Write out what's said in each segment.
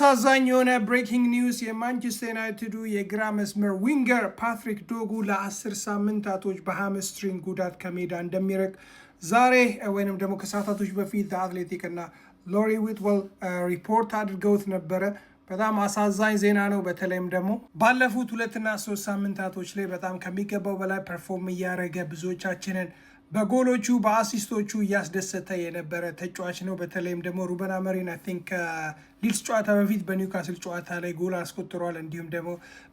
አሳዛኝ የሆነ ብሬኪንግ ኒውስ የማንቸስተር ዩናይትዱ የግራ መስመር ዊንገር ፓትሪክ ዶጉ ለ10 ሳምንታቶች በሃምስትሪንግ ጉዳት ከሜዳ እንደሚርቅ ዛሬ ወይንም ደግሞ ከሰዓታቶች በፊት አትሌቲክ እና ሎሪ ዊትዌል ሪፖርት አድርገውት ነበረ። በጣም አሳዛኝ ዜና ነው። በተለይም ደግሞ ባለፉት 2 እና 3 ሳምንታቶች ላይ በጣም ከሚገባው በላይ ፐርፎርም እያደረገ ብዙዎቻችንን በጎሎቹ በአሲስቶቹ እያስደሰተ የነበረ ተጫዋች ነው። በተለይም ደግሞ ሩበን አሞሪም አይ ቲንክ ከሊድስ ጨዋታ በፊት በኒውካስል ጨዋታ ላይ ጎል አስቆጥሯል። እንዲሁም ደግሞ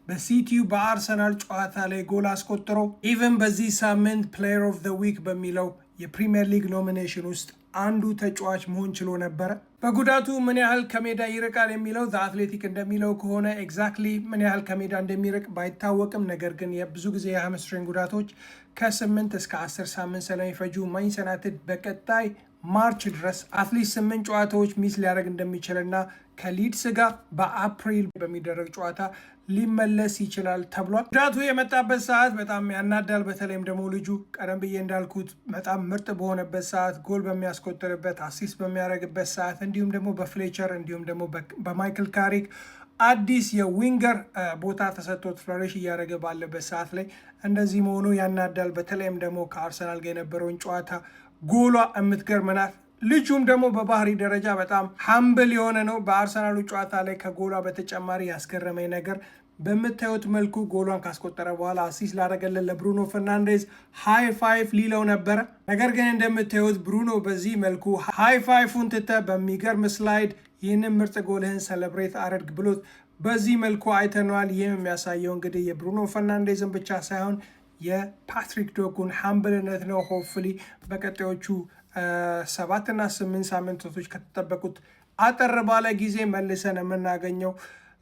በሲቲዩ በአርሰናል ጨዋታ ላይ ጎል አስቆጥሮ ኢቨን በዚህ ሳምንት ፕሌየር ኦፍ ዘ ዊክ በሚለው የፕሪሚየር ሊግ ኖሚኔሽን ውስጥ አንዱ ተጫዋች መሆን ችሎ ነበረ። በጉዳቱ ምን ያህል ከሜዳ ይርቃል የሚለው ዘ አትሌቲክ እንደሚለው ከሆነ ኤግዛክትሊ ምን ያህል ከሜዳ እንደሚርቅ ባይታወቅም፣ ነገር ግን የብዙ ጊዜ የሃምስትሪንግ ጉዳቶች ከ8 እስከ 10 ሳምንት ስለሚፈጁ ማንቸስተር ዩናይትድ በቀጣይ ማርች ድረስ አትሊስት 8 ጨዋታዎች ሚስ ሊያደርግ እንደሚችልና ከሊድስ ጋር በአፕሪል በሚደረግ ጨዋታ ሊመለስ ይችላል ተብሏል። ጉዳቱ የመጣበት ሰዓት በጣም ያናዳል። በተለይም ደግሞ ልጁ ቀደም ብዬ እንዳልኩት በጣም ምርጥ በሆነበት ሰዓት፣ ጎል በሚያስቆጥርበት፣ አሲስት በሚያደርግበት ሰዓት እንዲሁም ደግሞ በፍሌቸር እንዲሁም ደግሞ በማይክል ካሪክ አዲስ የዊንገር ቦታ ተሰጥቶት ፍሎሪሽ እያደረገ ባለበት ሰዓት ላይ እንደዚህ መሆኑ ያናዳል። በተለይም ደግሞ ከአርሰናል ጋር የነበረውን ጨዋታ ጎሏ የምትገርም ናት። ልጁም ደግሞ በባህሪ ደረጃ በጣም ሀምብል የሆነ ነው። በአርሰናሉ ጨዋታ ላይ ከጎሏ በተጨማሪ ያስገረመኝ ነገር በምታዩት መልኩ ጎሏን ካስቆጠረ በኋላ አሲስት ላደረገለን ለብሩኖ ፈርናንዴዝ ሃይ ፋይፍ ሊለው ነበረ። ነገር ግን እንደምታዩት ብሩኖ በዚህ መልኩ ሃይ ፋይፉን ትተህ በሚገርም ስላይድ ይህንን ምርጥ ጎልህን ሰለብሬት አድርግ ብሎት በዚህ መልኩ አይተነዋል። ይህም የሚያሳየው እንግዲህ የብሩኖ ፈርናንዴዝን ብቻ ሳይሆን የፓትሪክ ዶጉን ሀምብልነት ነው። ሆፕፉሊ በቀጣዮቹ 7 እና 8 ሳምንታቶች ከተጠበቁት አጠር ባለ ጊዜ መልሰን የምናገኘው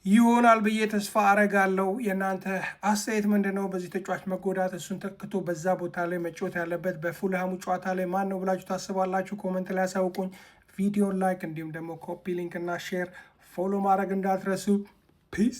ይሆናል ብዬ ተስፋ አረጋለሁ። የእናንተ አስተያየት ምንድን ነው? በዚህ ተጫዋች መጎዳት እሱን ተክቶ በዛ ቦታ ላይ መጫወት ያለበት በፉልሃሙ ጨዋታ ላይ ማን ነው ብላችሁ ታስባላችሁ? ኮመንት ላይ ያሳውቁኝ። ቪዲዮን ላይክ እንዲሁም ደግሞ ኮፒ ሊንክ እና ሼር ፎሎ ማድረግ እንዳትረሱ። ፒስ